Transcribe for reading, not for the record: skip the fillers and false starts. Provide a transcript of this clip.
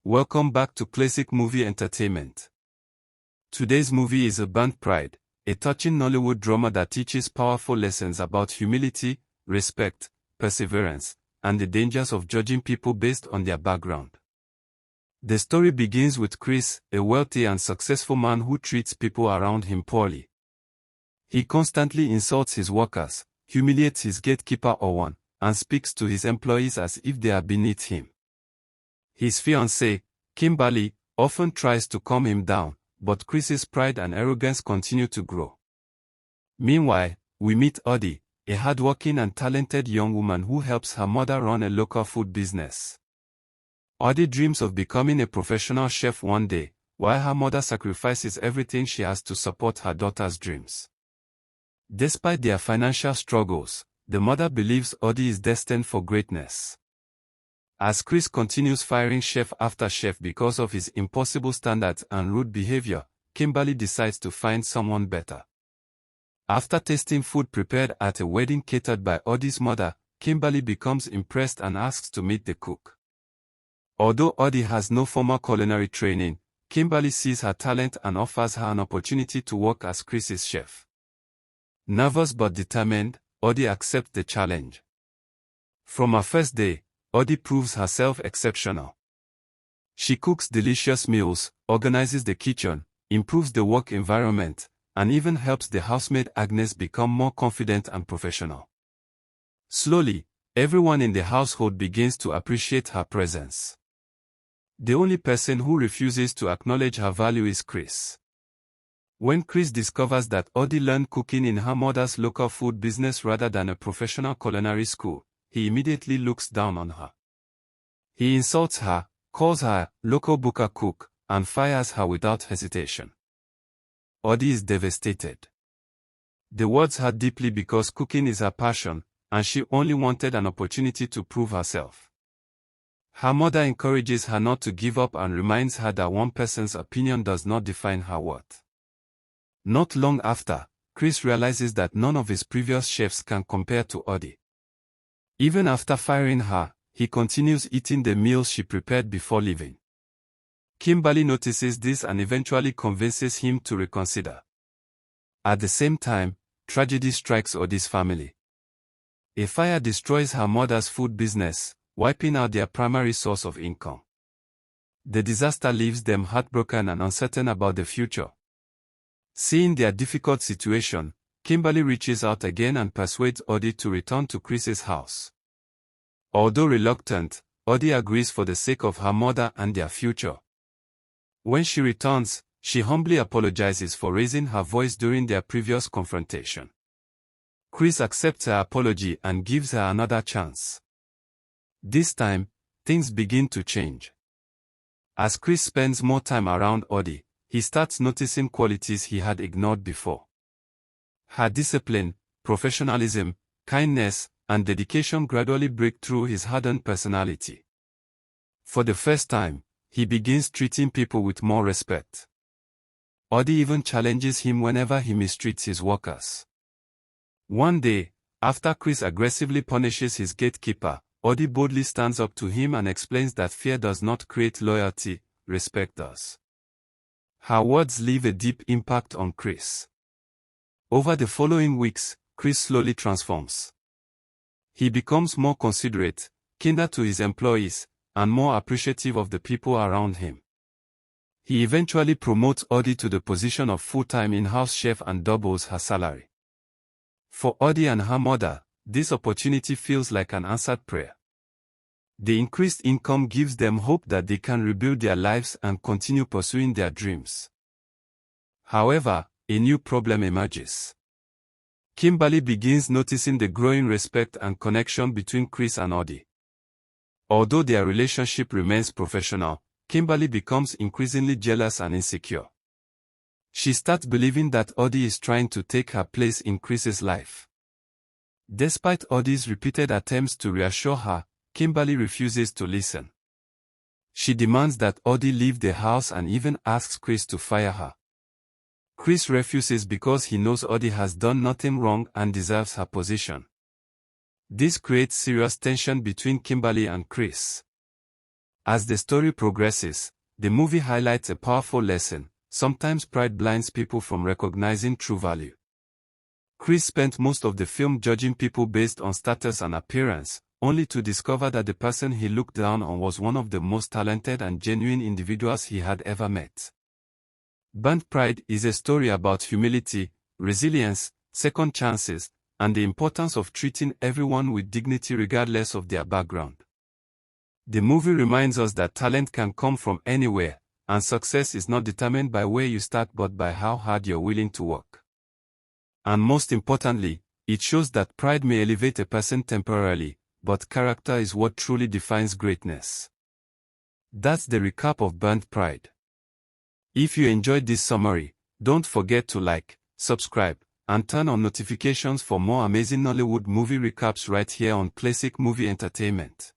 Welcome back to Clasiq Movie Entertainment. Today's movie is A Burnt Pride, a touching Nollywood drama that teaches powerful lessons about humility, respect, perseverance, and the dangers of judging people based on their background. The story begins with Chris, a wealthy and successful man who treats people around him poorly. He constantly insults his workers, humiliates his gatekeeper Owen, and speaks to his employees as if they are beneath him. His fiancée, Kimberly, often tries to calm him down, but Chris's pride and arrogance continue to grow. Meanwhile, we meet Audie, a hardworking and talented young woman who helps her mother run a local food business. Audie dreams of becoming a professional chef one day, while her mother sacrifices everything she has to support her daughter's dreams. Despite their financial struggles, the mother believes Audie is destined for greatness. As Chris continues firing chef after chef because of his impossible standards and rude behavior, Kimberly decides to find someone better. After tasting food prepared at a wedding catered by Audie's mother, Kimberly becomes impressed and asks to meet the cook. Although Audie has no formal culinary training, Kimberly sees her talent and offers her an opportunity to work as Chris's chef. Nervous but determined, Audie accepts the challenge. From her first day, Audie proves herself exceptional. She cooks delicious meals, organizes the kitchen, improves the work environment, and even helps the housemaid Agnes become more confident and professional. Slowly, everyone in the household begins to appreciate her presence. The only person who refuses to acknowledge her value is Chris. When Chris discovers that Audie learned cooking in her mother's local food business rather than a professional culinary school, he immediately looks down on her. He insults her, calls her local booker cook, and fires her without hesitation. Audie is devastated. The words hurt deeply because cooking is her passion, and she only wanted an opportunity to prove herself. Her mother encourages her not to give up and reminds her that one person's opinion does not define her worth. Not long after, Chris realizes that none of his previous chefs can compare to Audie. Even after firing her, he continues eating the meals she prepared before leaving. Kimberly notices this and eventually convinces him to reconsider. At the same time, tragedy strikes Audie's family. A fire destroys her mother's food business, wiping out their primary source of income. The disaster leaves them heartbroken and uncertain about the future. Seeing their difficult situation, Kimberly reaches out again and persuades Audie to return to Chris's house. Although reluctant, Audie agrees for the sake of her mother and their future. When she returns, she humbly apologizes for raising her voice during their previous confrontation. Chris accepts her apology and gives her another chance. This time, things begin to change. As Chris spends more time around Audie, he starts noticing qualities he had ignored before. Her discipline, professionalism, kindness, and dedication gradually break through his hardened personality. For the first time, he begins treating people with more respect. Audie even challenges him whenever he mistreats his workers. One day, after Chris aggressively punishes his gatekeeper, Audie boldly stands up to him and explains that fear does not create loyalty, respect does. Her words leave a deep impact on Chris. Over the following weeks, Chris slowly transforms. He becomes more considerate, kinder to his employees, and more appreciative of the people around him. He eventually promotes Audie to the position of full-time in-house chef and doubles her salary. For Audie and her mother, this opportunity feels like an answered prayer. The increased income gives them hope that they can rebuild their lives and continue pursuing their dreams. However, a new problem emerges. Kimberly begins noticing the growing respect and connection between Chris and Audie. Although their relationship remains professional, Kimberly becomes increasingly jealous and insecure. She starts believing that Audie is trying to take her place in Chris's life. Despite Audie's repeated attempts to reassure her, Kimberly refuses to listen. She demands that Audie leave the house and even asks Chris to fire her. Chris refuses because he knows Audie has done nothing wrong and deserves her position. This creates serious tension between Kimberly and Chris. As the story progresses, the movie highlights a powerful lesson: sometimes pride blinds people from recognizing true value. Chris spent most of the film judging people based on status and appearance, only to discover that the person he looked down on was one of the most talented and genuine individuals he had ever met. Burnt Pride is a story about humility, resilience, second chances, and the importance of treating everyone with dignity regardless of their background. The movie reminds us that talent can come from anywhere, and success is not determined by where you start but by how hard you're willing to work. And most importantly, it shows that pride may elevate a person temporarily, but character is what truly defines greatness. That's the recap of Burnt Pride. If you enjoyed this summary, don't forget to like, subscribe, and turn on notifications for more amazing Nollywood movie recaps right here on Clasiq Movie Entertainment.